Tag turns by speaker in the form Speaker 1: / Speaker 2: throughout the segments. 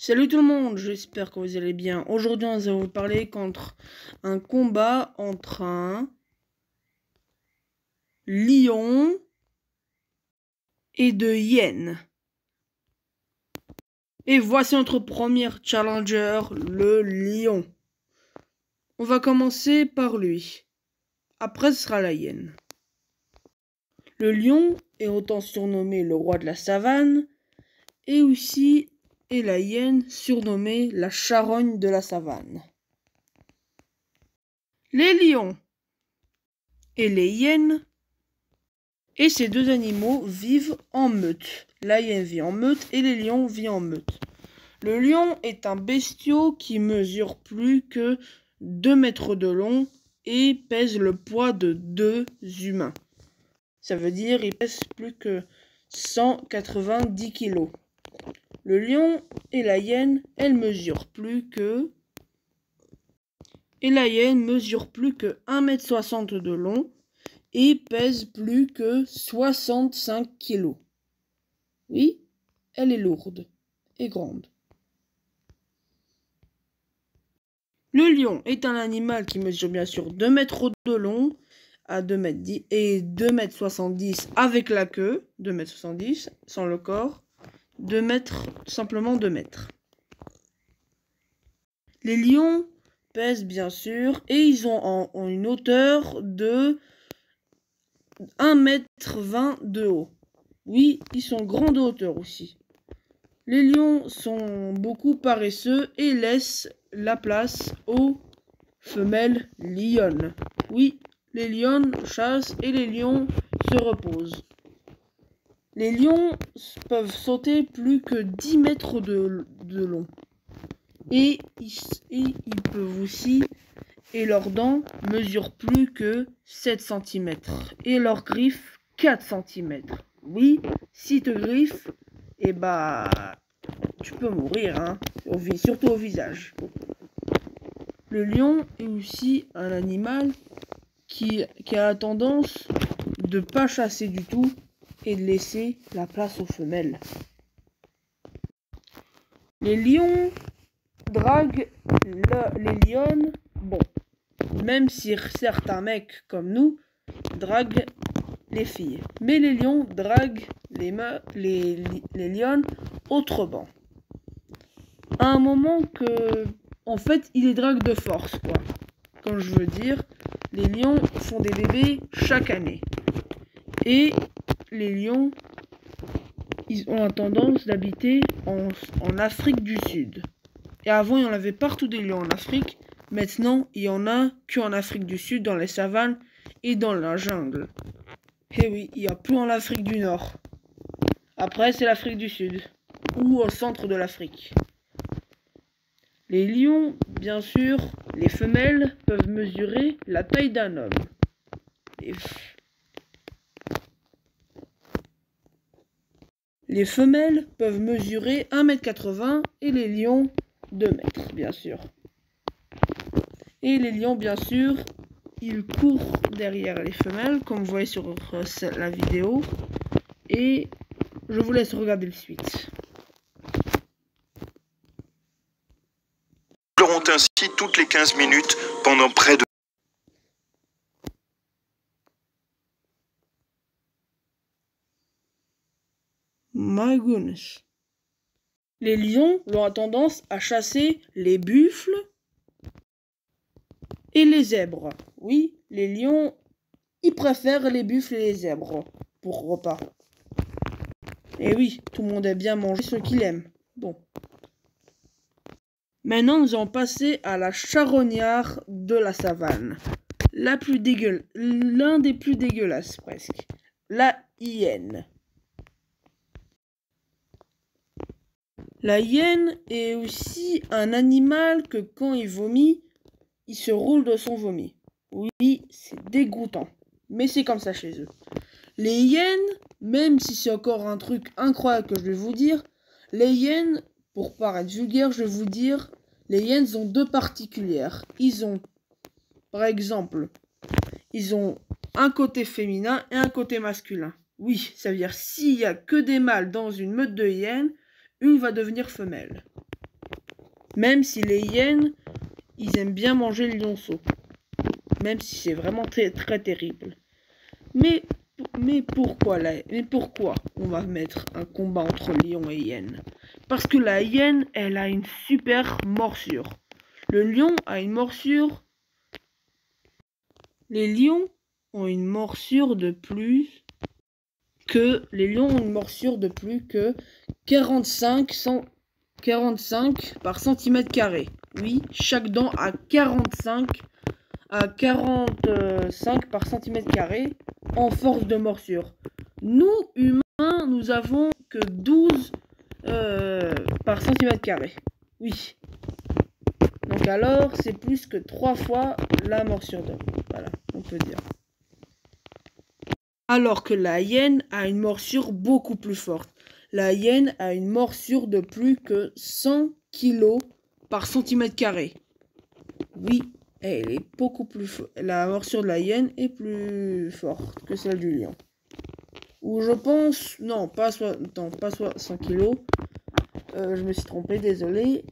Speaker 1: Salut tout le monde, j'espère que vous allez bien. Aujourd'hui, on va vous parler contre un combat entre un lion et deux hyènes. Et voici notre premier challenger, le lion. On va commencer par lui. Après, ce sera la hyène. Le lion est autant surnommé le roi de la savane et aussi est la hyène surnommée la charogne de la savane. Les lions et les hyènes et ces deux animaux vivent en meute. La hyène vit en meute et les lions vivent en meute. Le lion est un bestiau qui mesure plus que 2 mètres de long et pèse le poids de 2 humains. Ça veut dire qu'il pèse plus que 190 kg. Le lion et la hyène, elles mesurent plus que... Et la hyène mesure plus que 1,60 m de long et pèse plus que 65 kg. Oui, elle est lourde et grande. Le lion est un animal qui mesure bien sûr 2 mètres de long à 2,10 m et 2,70 m avec la queue, 2,70 m sans le corps, 2 mètres, simplement 2 mètres. Les lions pèsent bien sûr et ils ont une hauteur de 1,20 m de haut. Oui, ils sont grands de hauteur aussi. Les lions sont beaucoup paresseux et laissent la place aux femelles lionnes. Oui, les lionnes chassent et les lions se reposent. Les lions peuvent sauter plus que 10 mètres de long. Et ils peuvent aussi, et leurs dents mesurent plus que 7 cm. Et leurs griffes 4 cm. Oui, si te griffes, et bah, tu peux mourir, hein, surtout au visage. Le lion est aussi un animal qui a la tendance de pas chasser du tout et de laisser la place aux femelles. Les lions draguent les lionnes, bon, même si certains mecs comme nous draguent les filles. Mais les lions draguent les lionnes autrement. À un moment que, en fait, ils les draguent de force, quoi. Quand je veux dire, les lions font des bébés chaque année. Et les lions, ils ont la tendance d'habiter en Afrique du Sud. Et avant, il y en avait partout des lions en Afrique. Maintenant, il y en a qu'en Afrique du Sud, dans les savanes et dans la jungle. Et oui, il n'y a plus en Afrique du Nord. Après, c'est l'Afrique du Sud. Ou au centre de l'Afrique. Les lions, bien sûr, les femelles peuvent mesurer la taille d'un homme. Les femelles peuvent mesurer 1,80 m et les lions 2 mètres, bien sûr. Et les lions, bien sûr, ils courent derrière les femelles, comme vous voyez sur la vidéo. Et je vous laisse regarder le suite.
Speaker 2: Ils pleuront ainsi toutes les 15 minutes pendant près de...
Speaker 1: My goodness. Les lions ont tendance à chasser les buffles et les zèbres. Oui, les lions, ils préfèrent les buffles et les zèbres pour repas. Et oui, tout le monde aime bien manger ce qu'il aime. Bon. Maintenant, nous allons passer à la charognard de la savane. L'un des plus dégueulasses presque. La hyène. La hyène est aussi un animal que quand il vomit, il se roule de son vomi. Oui, c'est dégoûtant. Mais c'est comme ça chez eux. Les hyènes, même si c'est encore un truc incroyable que je vais vous dire, les hyènes, pour paraître vulgaire, je vais vous dire, les hyènes ont deux particulières. Ils ont, par exemple, ils ont un côté féminin et un côté masculin. Oui, ça veut dire s'il y a que des mâles dans une meute de hyènes, une va devenir femelle. Même si les hyènes, ils aiment bien manger le lionceau. Même si c'est vraiment très, très terrible. Mais pourquoi on va mettre un combat entre lion et hyène? Parce que la hyène, elle a une super morsure. Le lion a une morsure. Les lions ont une morsure de plus que 45 par centimètre carré. Oui, chaque dent a 45 par centimètre carré en force de morsure. Nous, humains, nous avons que 12 par centimètre carré. Oui. Donc alors, c'est plus que 3 fois la morsure d'homme. Voilà, on peut dire. Alors que la hyène a une morsure beaucoup plus forte. La hyène a une morsure de plus que 100 kg par centimètre carré. Oui, elle est beaucoup plus la morsure de la hyène est plus forte que celle du lion. Ou je pense, non, pas 100 kg. Je me suis trompé, désolé.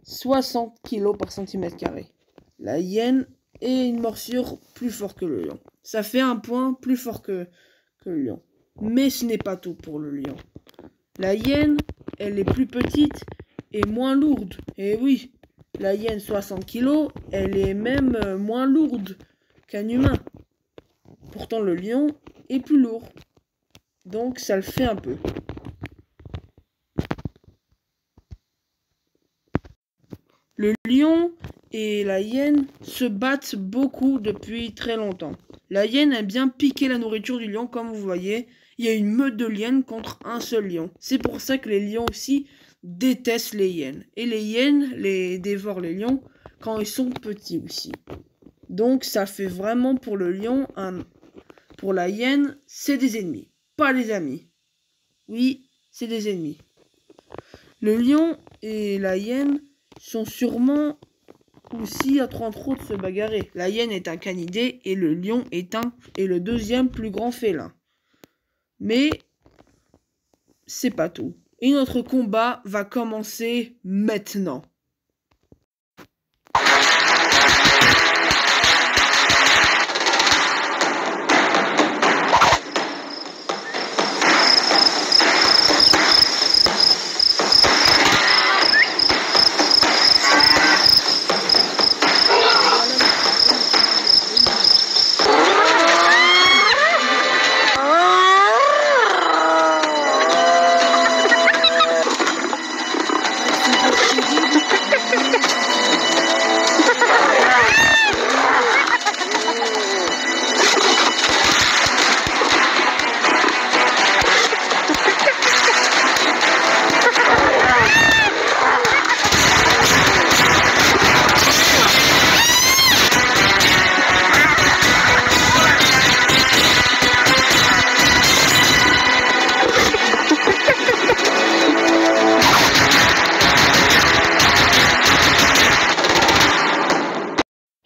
Speaker 1: 60 kg par centimètre carré. La hyène est une morsure plus forte que le lion. Ça fait un point plus fort que le lion. Mais ce n'est pas tout pour le lion. La hyène, elle est plus petite et moins lourde. Et oui, la hyène 60 kg, elle est même moins lourde qu'un humain. Pourtant, le lion est plus lourd. Donc, ça le fait un peu. Le lion et la hyène se battent beaucoup depuis très longtemps. La hyène aime bien piquer la nourriture du lion, comme vous voyez. Il y a une meute de hyènes contre un seul lion. C'est pour ça que les lions aussi détestent les hyènes. Et les hyènes dévorent les lions quand ils sont petits aussi. Donc ça fait vraiment pour le lion, pour la hyène, c'est des ennemis, pas des amis. Oui, c'est des ennemis. Le lion et la hyène sont sûrement aussi en trop de se bagarrer. La hyène est un canidé et le lion est le deuxième plus grand félin. Mais c'est pas tout. Et notre combat va commencer maintenant.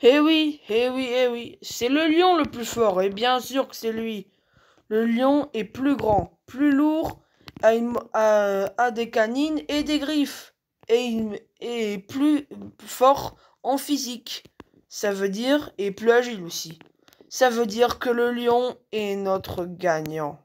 Speaker 1: Eh oui, c'est le lion le plus fort, et bien sûr que c'est lui. Le lion est plus grand, plus lourd, a des canines et des griffes, et il est plus fort en physique. Ça veut dire, et plus agile aussi. Ça veut dire que le lion est notre gagnant.